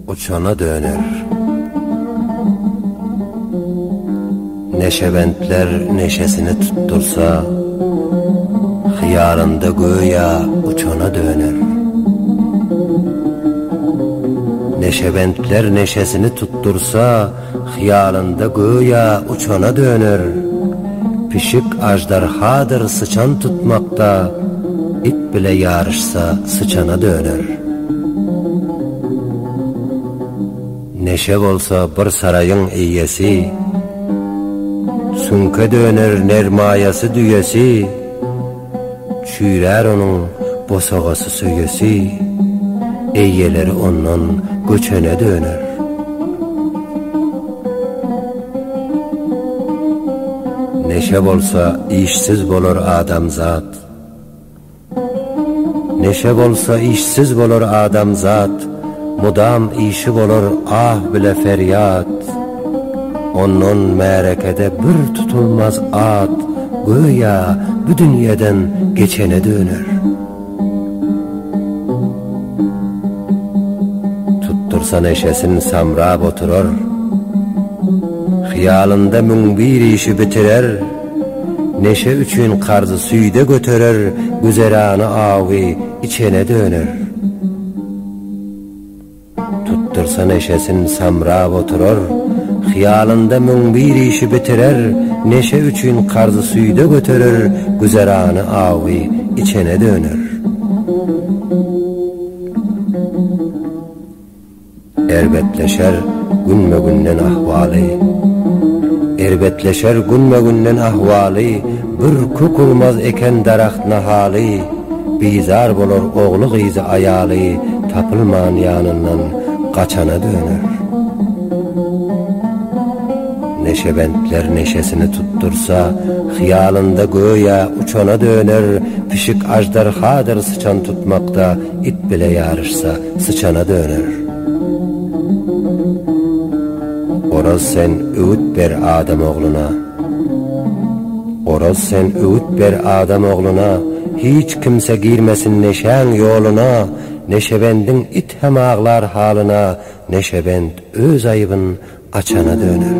Uçana döner. Neşeventler neşesini tuttursa, hıyarında göya uçana döner. Neşeventler neşesini tuttursa, hıyarında göya uçana döner. Pişik ajdarhadır sıçan tutmakta, it bile yarışsa sıçana döner. Neşe olsa bir sarayın iyesi, sünke döner nermayası düyesi, çüyrer onun bosağası söyesi, eyyeleri ondan göçene döner. Neşe olsa işsiz bolur adamzat, neşe olsa işsiz bolur adamzat, mudam işi bolur ah bile feryat. Onun merekede bir tutulmaz at, göya bu dünyadan geçene döner. Tuttursa neşesin samrab oturur, hıyalında mümbir işi bitirer. Neşe üçün karzı süyde götürür, güzeranı avi içene döner. Tuttursa neşesin samrab oturur, hıyalında mümbir işi bitirer. Neşe üçün karzı süyde götürür, güzeranı avi içene döner. Erbetleşer günme günden ahvali, erbetleşer günme günden ahvali, bir kukulmaz eken daraxt nahali, bizar bolur oğlu gıyzı ayali, tapılman yanından kaçana döner. Neşeventler neşesini tuttursa, hıyalında göya uçana döner. Pişik ajdarhadır sıçan tutmakta, it bile yarışsa sıçana döner. Oroz sen öğüt ber adam oğluna, oroz sen öğüt ber adam oğluna, hiç kimse girmesin neşen yoluna. Neşevendin it hem ağlar halına, neşevend öz ayıbın açana döner.